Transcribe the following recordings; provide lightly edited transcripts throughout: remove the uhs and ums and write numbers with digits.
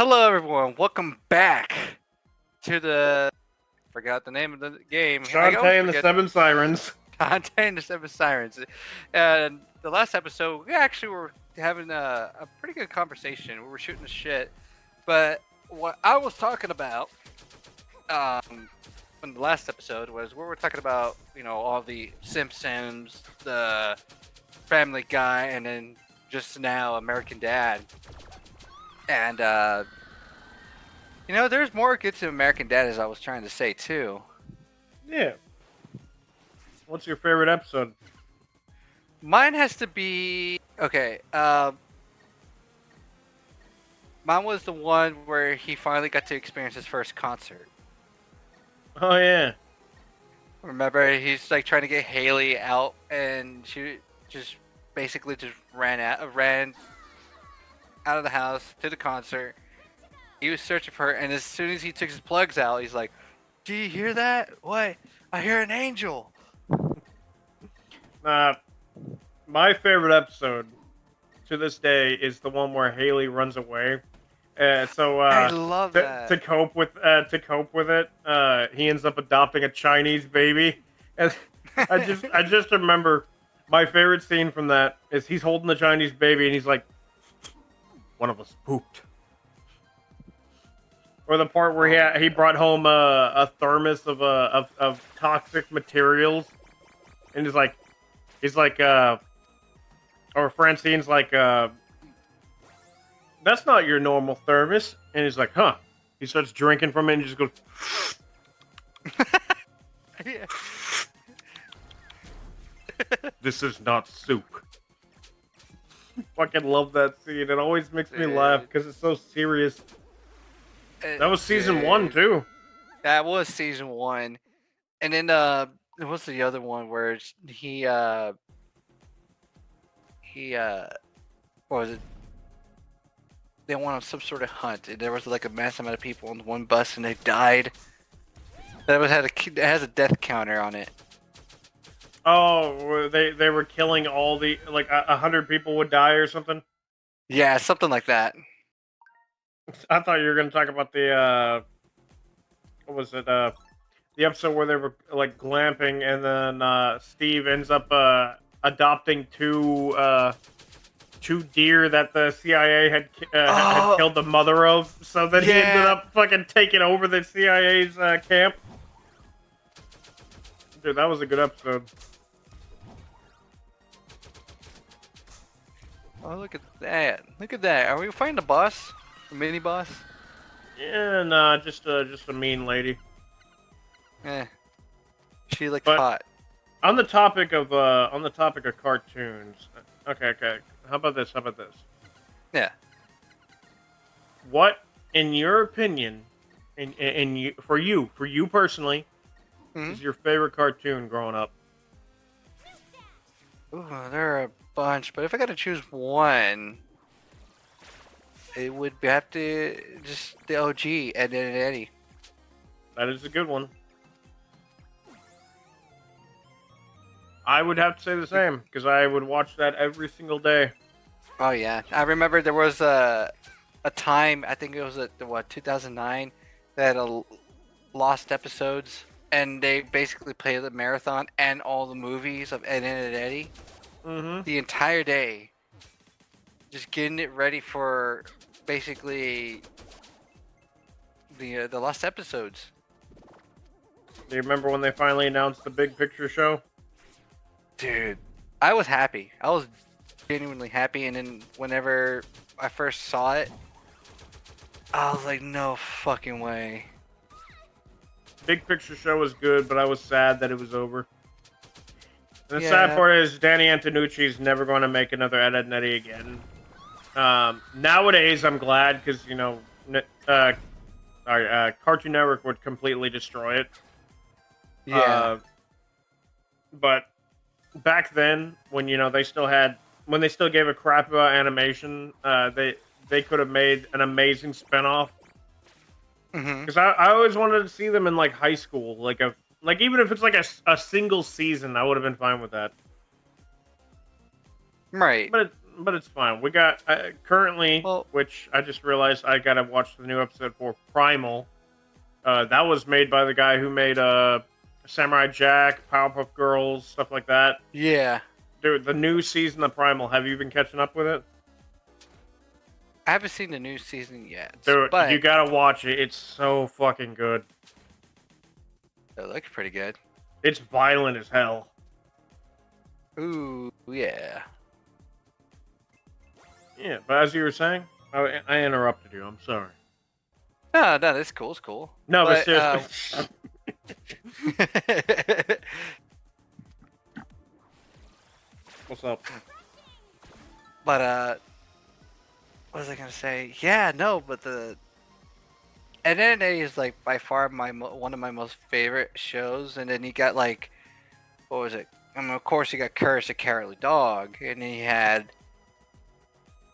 Hello, everyone. Welcome back to the. Forgot the name of the game. I always Shante and the forget. Seven Sirens. Shante the Seven Sirens. And the last episode, we actually were having a pretty good conversation. We were shooting the shit, but what I was talking about, in the last episode was we were talking about all the Simpsons, the Family Guy, and then just now American Dad, and there's more good to American Dad, as I was trying to say too. Yeah. What's your favorite episode? Mine has to be okay. Mine was the one where he finally got to experience his first concert. Oh yeah. Remember, he's like trying to get Haley out, and she just basically just ran out of the house to the concert. He was searching for her, and as soon as he took his plugs out, he's like, "Do you hear that? What? I hear an angel." Uh, my favorite episode to this day is the one where Haley runs away. I love To, that. to cope with it, he ends up adopting a Chinese baby, and I just remember my favorite scene from that is he's holding the Chinese baby and he's like, "One of us pooped." Or the part where he brought home a thermos of toxic materials, and or Francine's like, "That's not your normal thermos," and he's like, "Huh." He starts drinking from it and just goes, Yeah. "This is not soup." Fucking love that scene. It always makes me laugh because it's so serious. That was season 1 Dude, too. that was season 1, and then what's the other one where he what was it? They went on some sort of hunt, and there was like a massive amount of people on one bus, and they died. It has a death counter on it. Oh, they were killing all the 100 people would die or something. Yeah, something like that. I thought you were gonna talk about the what was it? The episode where they were like glamping, and then Steve ends up adopting two deer that the CIA had killed the mother of. So then he ended Yeah. up fucking taking over the CIA's camp. Dude, that was a good episode. Oh, look at that! Look at that! Are we fighting the boss? The mini boss? Yeah, nah, just a mean lady. Eh, she looked But hot. on the topic of cartoons, okay. How about this? Yeah. What, in your opinion, for you personally, Mhm. is your favorite cartoon growing up? Ooh, there are a bunch, but if I got to choose one, it would have to just the OG Ed, Ed and Eddie. That is a good one. I would have to say the same because I would watch that every single day. Oh yeah, I remember there was a time, I think it was at 2009, that lost episodes, and they basically played the marathon and all the movies of Ed, Ed and Eddie Mm-hmm. the entire day, just getting it ready for basically the lost episodes. Do you remember when they finally announced the Big Picture show? Dude, I was happy. I was genuinely happy, and then whenever I first saw it, I was like, no fucking way. Big Picture show was good, but I was sad that it was over. And the Yeah. sad part is Danny Antonucci's never going to make another Ed, Ed and Eddie again. Nowadays, I'm glad because Cartoon Network would completely destroy it. Yeah. But back then, when they still gave a crap about animation, they could have made an amazing spinoff. Mm-hmm. Because I always wanted to see them in like high school, even if it's like a single season, I would have been fine with that. Right. But but it's fine. We got currently, Well, which I just realized I gotta watch the new episode for Primal. That was made by the guy who made Samurai Jack, Powerpuff Girls, stuff like that. yeah, Dude, the new season of Primal. Have you been catching up with it? I haven't seen the new season yet, Dude, you but gotta watch it. It's so fucking good. it looks pretty good. It's violent as hell. Ooh, yeah. Yeah, but as you were saying, I interrupted you. I'm sorry. No, no, that's cool. It's cool. No, but But seriously. What's up? but what was I gonna say? Yeah, no, but the NNA is like by far one of my most favorite shows. And then you got like, what was it? I mean, of course, you got Courage the Cowardly Dog, and then you had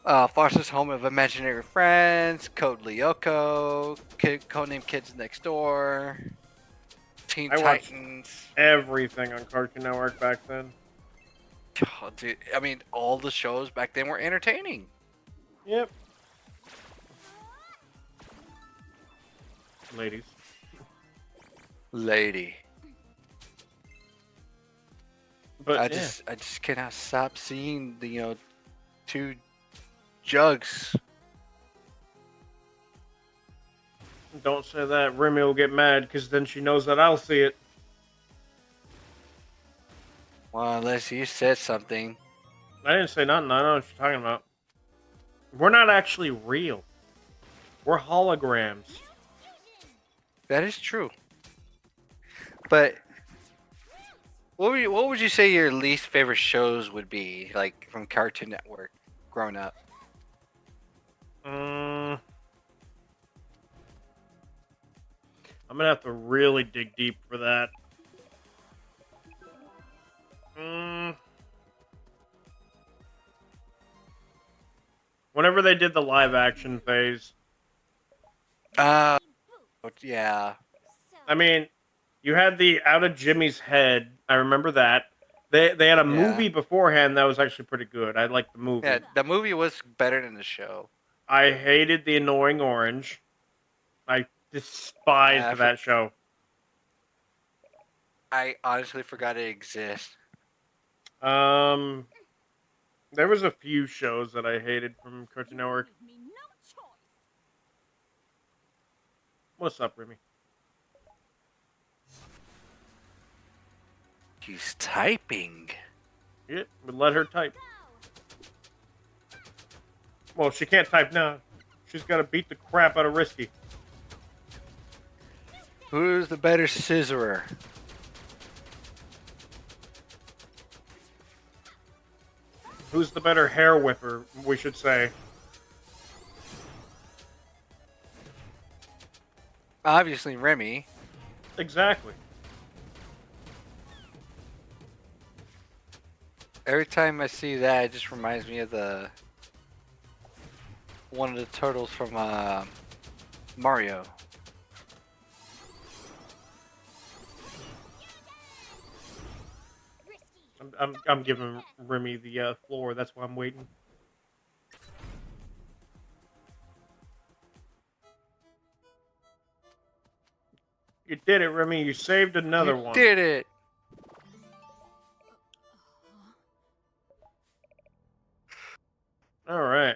Foster's Home of Imaginary Friends, Code Lyoko, Codename Kids Next Door, Teen I watched Titans. everything on Cartoon Network back then. Oh, dude, I mean, all the shows back then were entertaining. Yep. Ladies. Lady. But I just cannot stop seeing the two jugs. don't say that. Rimi will get mad because then she knows that I'll see it. Well, unless you said something. I didn't say nothing. I know what you're talking about. We're not actually real. We're holograms. That is true. But what would you say your least favorite shows would be, like from Cartoon Network, growing up? I'm gonna have to really dig deep for that. Whenever they did the live action phase, Uh, yeah. I mean, you had the Out of Jimmy's Head. I remember that. They had a Yeah. movie beforehand that was actually pretty good. I liked the movie. Yeah, the movie was better than the show. I hated the Annoying Orange. I despised that show. I honestly forgot it exists. There was a few shows that I hated from Cartoon Network. What's up, Remy? He's typing. Yeah, but let her type. Well, she can't type now. She's got to beat the crap out of Risky. Who's the better scissorer? Who's the better hair whipper, we should say. Obviously, Remy. Exactly. Every time I see that, it just reminds me of one of the turtles from Mario. I'm giving Remy the floor. That's why I'm waiting. You did it, Remy. You saved another one. Did it. All right.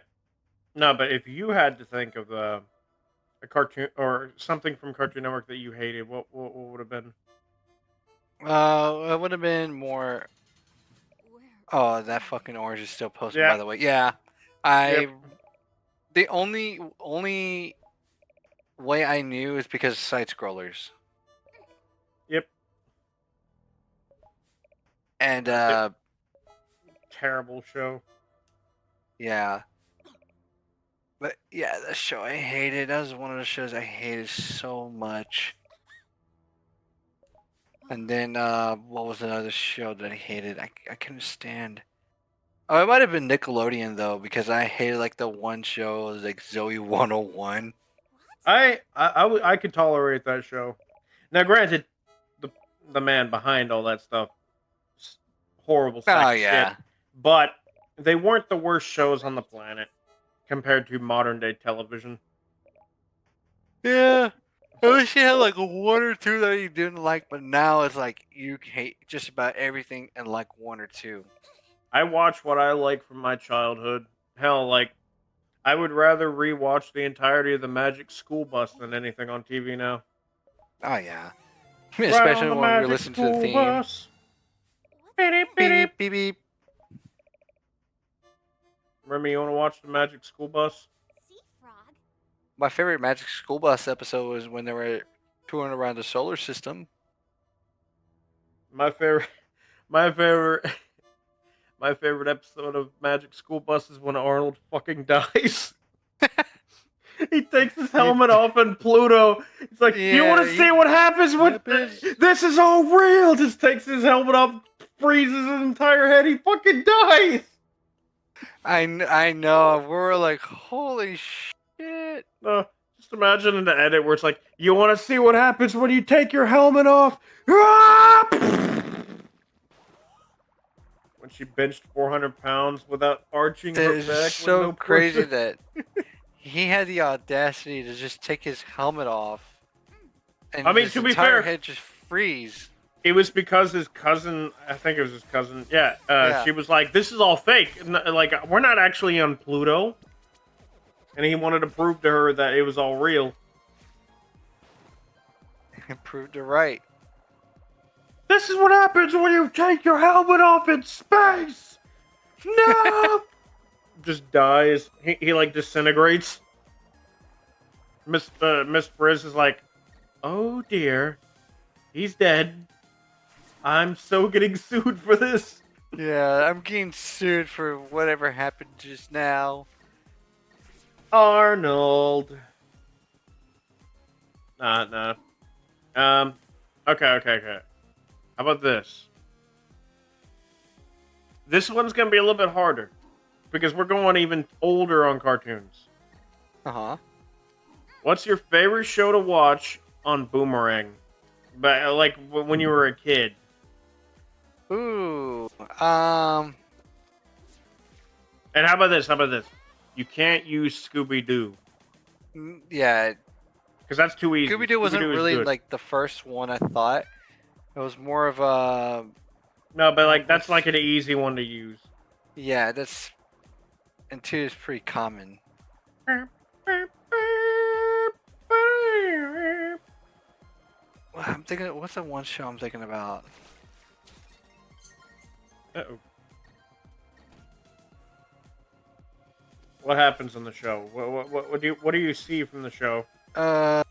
No, but if you had to think of a cartoon or something from Cartoon Network that you hated, what would have been? It would have been more. Oh, that fucking orange is still posted, Yeah. by the way. Yeah, I. Yep. The only way I knew is because of side scrollers. Yep. And Terrible show. yeah. But yeah, the show I hated. That was one of the shows I hated so much. And then what was another show that I hated? I couldn't stand. Oh, it might have been Nickelodeon though, because I hated like the one show was like Zoe 101. I could tolerate that show. Now, granted, the man behind all that stuff, horrible sack Oh of shit. yeah. But they weren't the worst shows on the planet compared to modern day television. Yeah. At least you had like one or two that you didn't like, but now it's like you hate just about everything and like one or two. I watch what I like from my childhood. Hell, like I would rather rewatch the entirety of the Magic School Bus than anything on TV now. Oh yeah. Right on Especially the when we were Magic listening to the School theme. Bus. Beep, beep, beep. Beep beep beep. Remember, you want to watch the Magic School Bus? My favorite Magic School Bus episode was when they were touring around the solar system. My favorite, my favorite, my favorite episode of Magic School Bus is when Arnold fucking dies. He takes his You, helmet off and Pluto. It's like, you want yeah, to see what happens when this is all real? Just takes his helmet off, freezes his entire head. He fucking dies. I know. We were like, holy shit. Just imagine in the edit where it's like, you want to see what happens when you take your helmet off? Ah! When she benched 400 pounds without arching her It's back so with no crazy pressure. that he had the audacity to just take his helmet off and I mean, his to be entire fair, head just freeze. it was because his cousin, I think it was his cousin, yeah, Yeah. she was like, this is all fake. Like, we're not actually on Pluto. And he wanted to prove to her that it was all real. Proved it right. This is what happens when you take your helmet off in space! No! Just dies. He like disintegrates. Miss Briz is like, oh dear, he's dead. I'm so getting sued for this. Yeah, I'm getting sued for whatever happened just now. Arnold. Nah. Okay. How about this? This one's gonna be a little bit harder because we're going even older on cartoons. Uh-huh. What's your favorite show to watch on Boomerang? But like when you were a kid. Ooh. And how about this? You can't use Scooby Doo Yeah, because that's too easy. Scooby-Doo wasn't Scooby-Doo is really good. like the first one I thought. It was more of a No, but like that's what's- like an easy one to use. yeah, that's and two is pretty common. Well, I'm thinking, what's the one show I'm thinking about? Uh-oh. What happens on the show? What do you see from the show? I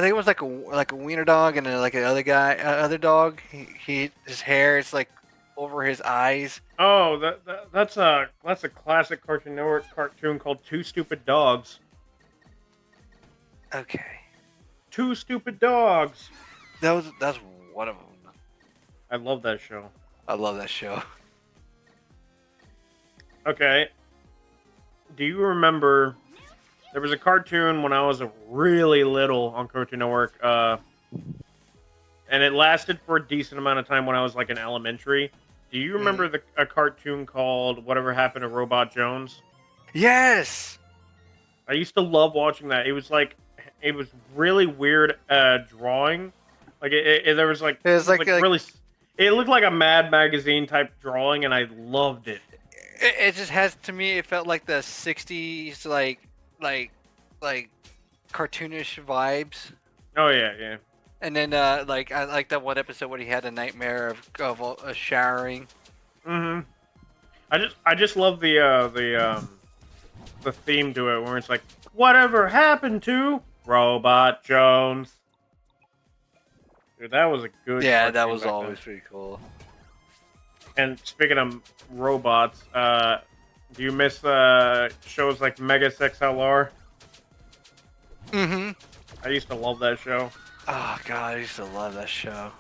think it was like a wiener dog and then like another guy, other dog. He his hair is like over his eyes. Oh, that's a classic Cartoon Network cartoon called Two Stupid Dogs. Okay, Two Stupid Dogs. that's one of them. I love that show. I love that show. Okay. Do you remember there was a cartoon when I was really little on Cartoon Network, and it lasted for a decent amount of time when I was like in elementary. Do you remember a cartoon called Whatever Happened to Robot Jones? Yes. I used to love watching that. It was really weird drawing. Like there was like It was like really. It looked like a Mad Magazine type drawing, and I loved it. it just has, to me, it felt like the 60s like cartoonish vibes. Oh yeah. And then like I like that one episode where he had a nightmare of showering. Mm-hmm. I just love the theme to it where it's like, whatever happened to Robot Jones? Dude, that was a good. Yeah, that cartoon was back always then. pretty cool. And speaking of robots, do you miss shows like Mega XLR? Mm-hmm. I used to love that show. Oh god, I used to love that show.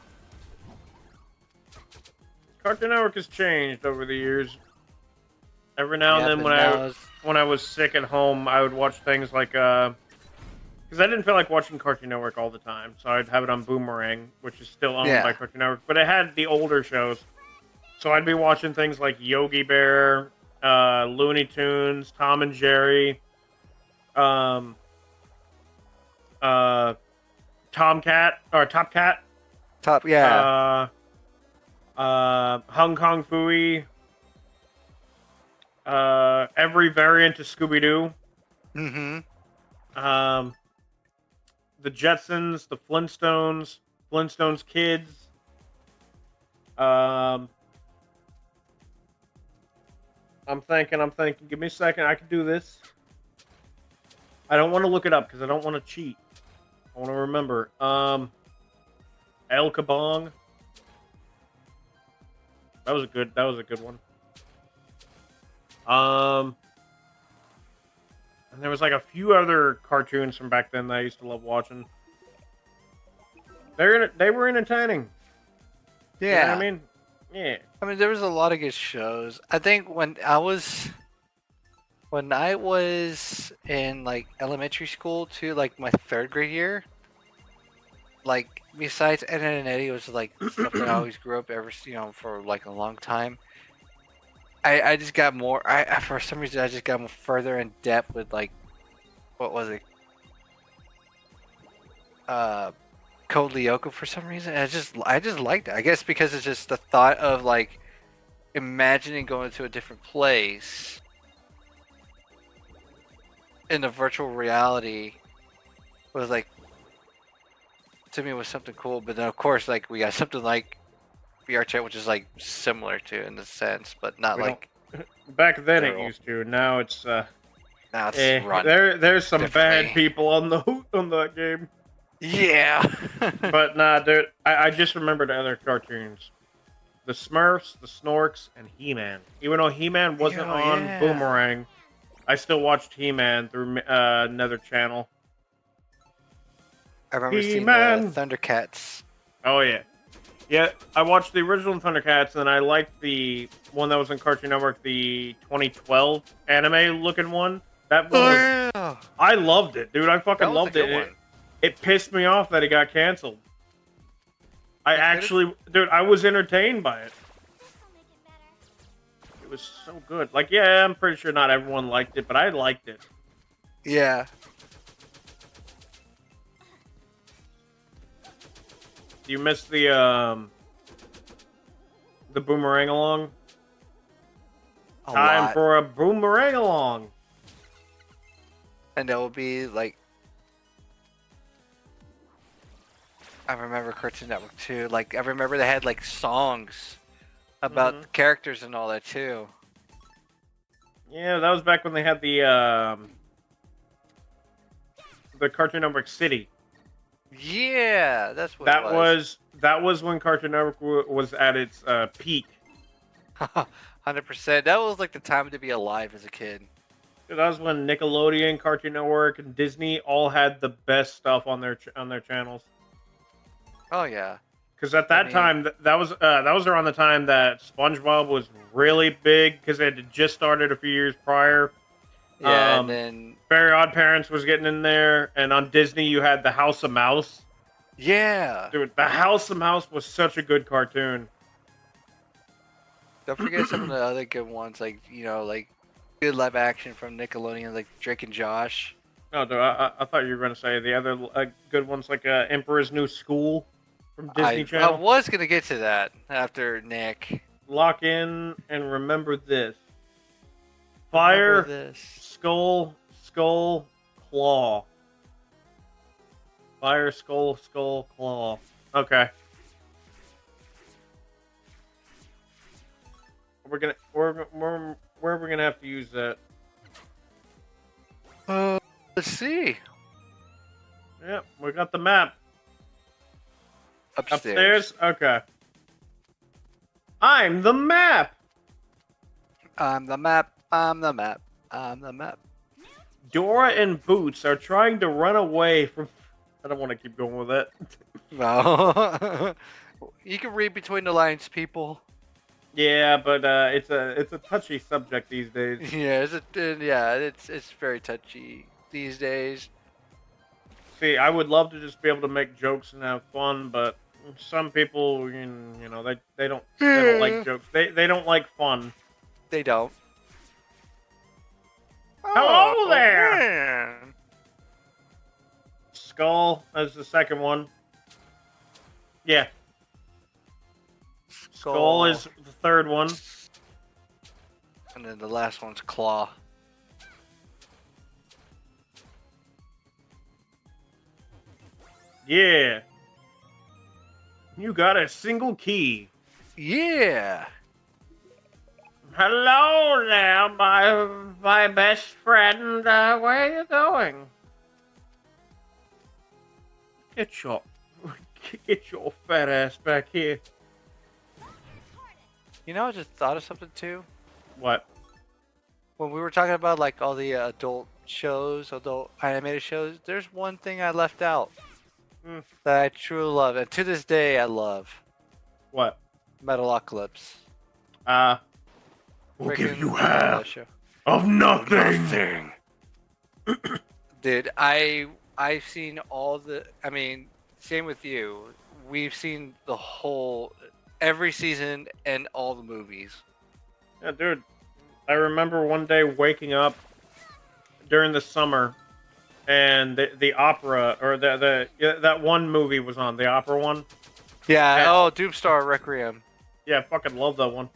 Cartoon Network has changed over the years. Every now Yeah, and then, but now it's- when I was sick at home, I would watch things like because I didn't feel like watching Cartoon Network all the time, so I'd have it on Boomerang, which is still owned by Yeah. Cartoon Network, but it had the older shows. So I'd be watching things like Yogi Bear, Looney Tunes, Tom and Jerry, um, uh, Tomcat or Top Cat, Top. Yeah. uh, Hong Kong Fooey, every variant of Scooby Doo, Mm-hmm. um, the Jetsons, the Flintstones, Flintstones Kids. Um, I'm thinking. Give me a second. I can do this. I don't want to look it up because I don't want to cheat. I want to remember. El Kabong. That was a good. That was a good one. Um, and there was like a few other cartoons from back then that I used to love watching. They were entertaining. You know what I Yeah. mean? Yeah. I mean, there was a lot of good shows. I think when I was in like elementary school to like my third grade year, like besides Ed, Edd and Eddie, it was like stuff that I always grew up ever for like a long time. I just got more. For some reason I just got more further in depth with like what was it? Uh, Code Lyoko for some reason. I just liked it. I guess because it's just the thought of like imagining going to a different place in a virtual reality was like to me was something cool. But then of course like we got something like VR chat, which is like similar to in the sense, but not We don't. like Back then it literal. used to. Now it's Now it's run there's some bad differently. people on the on that game. Yeah. But nah, dude, I just remembered other cartoons. The Smurfs, the Snorks, and He-Man. Even though He-Man wasn't Oh on yeah. Boomerang, I still watched He-Man through another channel. I remember seeing the He-Man. Thundercats. Oh yeah, yeah. I watched the original Thundercats, and I liked the one that was on Cartoon Network, the 2012 anime-looking one. That one Oh was. yeah. I loved it, dude. I fucking That was a loved good it. one. It pissed me off that it got canceled. I It could have. actually, dude, I was entertained by it. It was so good. Like, yeah, I'm pretty sure not everyone liked it, but I liked it. Yeah. You missed the boomerang along. A Time lot. for a boomerang along. And that would be like I remember Cartoon Network too. Like I remember they had like songs about Hmm. the characters and all that too. Yeah, that was back when they had the Cartoon Network City. Yeah, that's what it was. That was when Cartoon Network was at its peak. 100%. That was like the time to be alive as a kid. Dude, that was when Nickelodeon, Cartoon Network, and Disney all had the best stuff on their channels. Oh yeah. Because at I that mean, time, that was around the time that SpongeBob was really big because it had just started a few years prior. yeah, and Um, then Very Odd Parents was getting in there, and on Disney you had the House of Mouse. yeah. Dude, the House of Mouse was such a good cartoon. Don't forget some of the other good ones, like like good live action from Nickelodeon, like Drake and Josh. Oh, dude, I thought you were going to say the other good ones like Emperor's New School from Disney I Channel. was gonna get to that after Nick. Lock in and remember this. Remember Fire, this. skull, claw. Fire, skull, claw. Okay. Where are we gonna have to use that? Let's see. Yep, we got the map. Upstairs. Upstairs? Okay. I'm the map! I'm the map. I'm the map. I'm the map. Dora and Boots are trying to run away from. I don't want to keep going with that. No. You can read between the lines, people. Yeah, but it's a touchy subject these days. Yeah, it's very touchy these days. See, I would love to just be able to make jokes and have fun, but some people, they don't like Yeah. jokes. They don't like fun. They don't. Hello Oh there. man. Skull as the second one. Yeah, Skull Skull. is the third one. And then the last one's Claw. Yeah, you got a single key. Yeah. Hello there, my best friend. Where are you going? Get your get your fat ass back here. You know, I just thought of something too. What? When we were talking about like all the adult shows, adult animated shows, there's one thing I left out Hmm. that I truly love, and to this day I love What? Metalocalypse. We'll give Freaking you love that half show. of nothing. Nothing. Dude, I've seen all the. I mean, same with you. We've seen the whole, every season and all the movies. Yeah, dude. I remember one day waking up during the summer, and the opera or that one movie was on, the opera one. Yeah. And, Oh, Doomstar Requiem. yeah, I fucking love that one.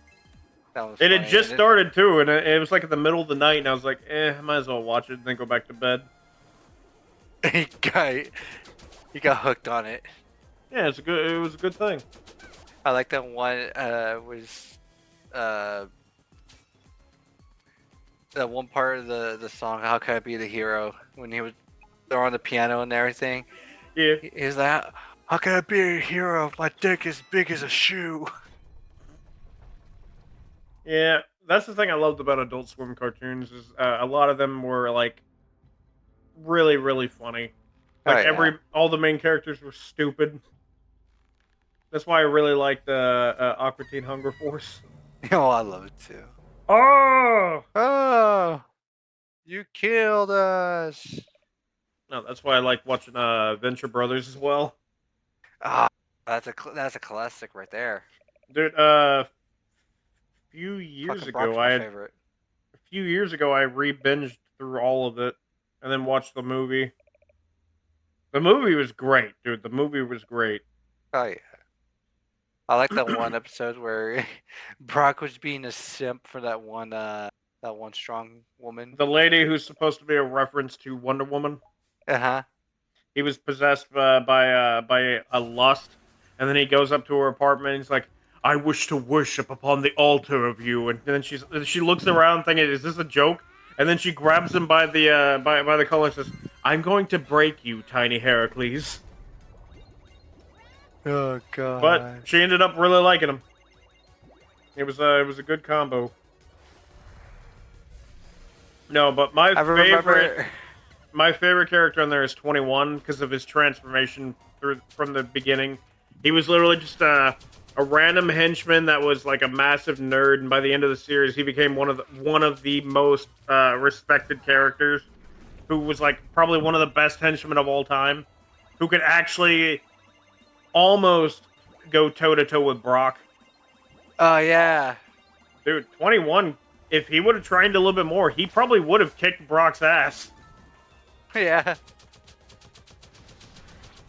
That was. It funny. had just And started too, and it was like in the middle of the night, and I was like, I might as well watch it and then go back to bed. he got hooked on it. Yeah, it was a good thing. I like that one. Was uh that one part of the song. How can I be the hero? When they're on the piano and everything. Yeah. Is that how can I be a hero if my dick is big as a shoe? Yeah, that's the thing I loved about Adult Swim cartoons is a lot of them were like really, really funny. Oh Like yeah. all the main characters were stupid. That's why I really liked Aqua Teen Hunger Force. Oh, I love it too. Oh Oh, you killed us. no, that's why I like watching Venture Brothers as well, Ah, that's a classic right there. dude. Few years Fucking ago, Brock's my favorite. I re-binged through all of it, and then watched the movie. The movie was great, dude. The movie was great. Oh yeah. I like that one episode where Brock was being a simp for that one strong woman. The lady who's supposed to be a reference to Wonder Woman. Uh-huh. He was possessed by a lust, and then he goes up to her apartment. And he's like, "I wish to worship upon the altar of you." And then she looks around, thinking, "Is this a joke?" And then she grabs him by the collar and says, "I'm going to break you, tiny Heracles." Oh But god. she ended up really liking him. It was a good combo. No, but I remember my favorite character on there is 21 because of his transformation from the beginning. He was literally just a random henchman that was like a massive nerd, and by the end of the series, he became one of the most respected characters. Who was like probably one of the best henchmen of all time, who could actually almost go toe to toe with Brock. Oh yeah. Dude, 21. If he would have trained a little bit more, he probably would have kicked Brock's ass. Yeah.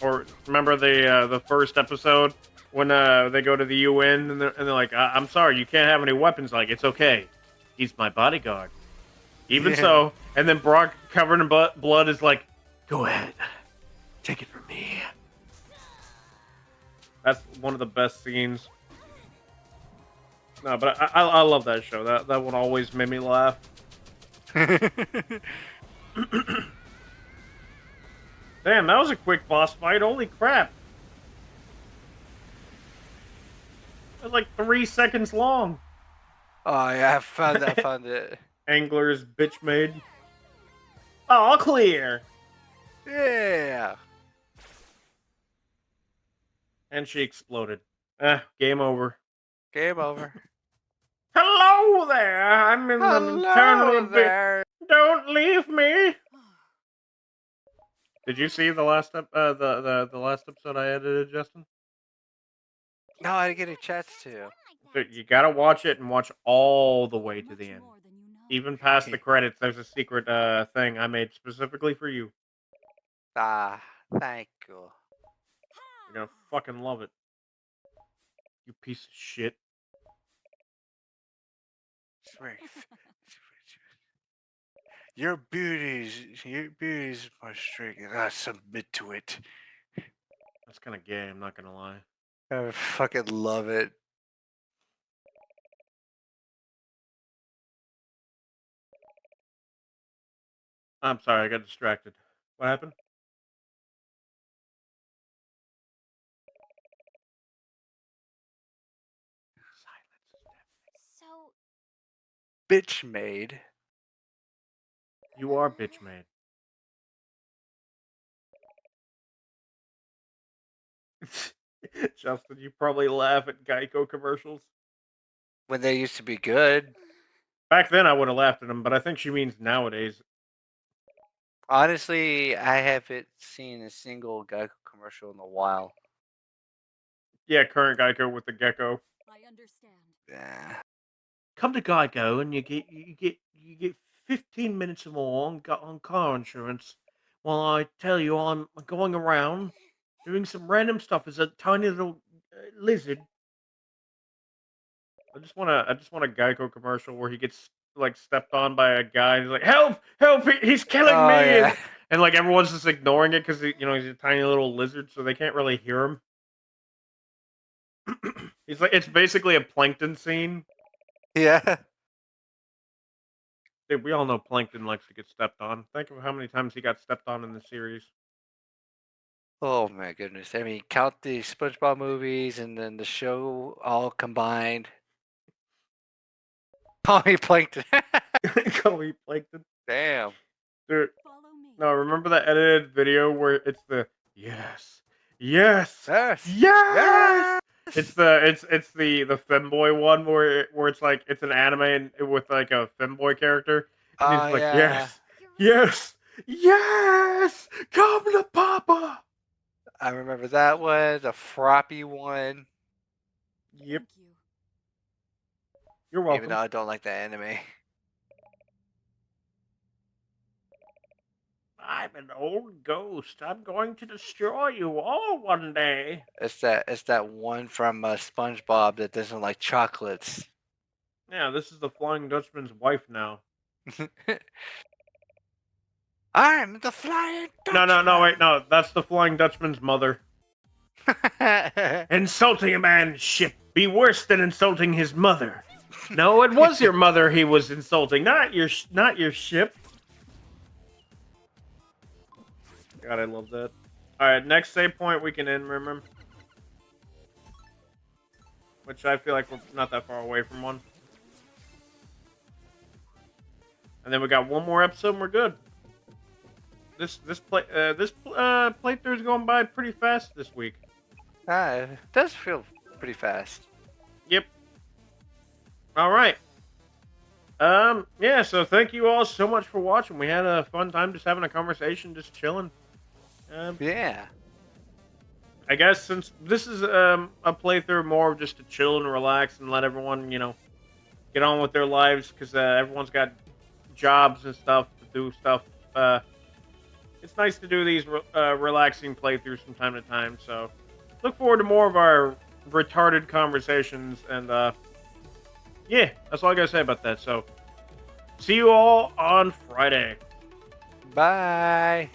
Or remember the first episode when they go to the UN and they're like, "I'm sorry, you can't have any weapons." Like, it's okay, he's my bodyguard. Even Yeah. so, and then Brock, covered in blood, is like, "Go ahead, take it from me." That's one of the best scenes. No, but I love that show. That one always made me laugh. Damn, that was a quick boss fight. Holy crap! It was like 3 seconds long. Oh yeah, I found it. Angler's bitch made. All clear. Yeah. And she exploded. Game over. Game over. Hello there. I'm in an eternal Hello abyss. there. Don't leave me. Did you see the last the last episode I edited, Justin? No, I didn't get a chance to. Dude, you gotta watch it and watch all the way to the end. Even past the credits, there's a secret thing I made specifically for you. Ah, thank you. You're gonna fucking love it. You piece of shit. Your beauty is my strength, and I submit to it. That's kind of gay. I'm not gonna lie. I fucking love it. I'm sorry, I got distracted. What happened? So, Bitch made. You are bitch made. Justin, you probably laugh at Geico commercials. When they used to be good. Back then, I would have laughed at them, but I think she means nowadays. Honestly, I haven't seen a single Geico commercial in a while. Yeah, current Geico with the gecko. I understand. Yeah. Come to Geico and you get 15 minutes or more on car insurance. While I tell you I'm going around doing some random stuff as a tiny little lizard. I just want a Geico commercial where he gets like stepped on by a guy. And he's like, "Help! Help! He's killing Oh me!" yeah. And like everyone's just ignoring it because he's a tiny little lizard, so they can't really hear him. He's like it's basically a plankton scene. Yeah. Dude, we all know Plankton likes to get stepped on. Think of how many times he got stepped on in the series. Oh my goodness. I mean, count the SpongeBob movies and then the show all combined. Call me Plankton. Call me Plankton. Damn. Dude, Follow me. no, remember that edited video where it's the yes, yes, Yes. yes. Yes. It's the femboy one where it's like it's an anime with like a femboy character and he's Oh like yeah. yes, yes, yes, come to Papa. I remember that one, the Froppy one. Yep, Thank you. you're Even though welcome. I don't like that anime. I'm an old ghost. I'm going to destroy you all one day. It's that one from SpongeBob that doesn't like chocolates. Yeah, this is the Flying Dutchman's wife now. I'm the Flying No, no, no, wait, Dutchman. no. That's the Flying Dutchman's mother. Insulting a man's ship be worse than insulting his mother. No, it was your mother he was insulting, not your ship. God, I love that. All right, next save point we can end. Remember, which I feel like we're not that far away from one. And then we got one more episode, and we're good. This playthrough is going by pretty fast this week. It does feel pretty fast. Yep. All right. Yeah, so thank you all so much for watching. We had a fun time just having a conversation, just chilling. Yeah. I guess since this is a playthrough more of just to chill and relax and let everyone, get on with their lives because everyone's got jobs and stuff to do stuff. It's nice to do these relaxing playthroughs from time to time. So look forward to more of our retarded conversations. And yeah, that's all I got to say about that. So see you all on Friday. Bye.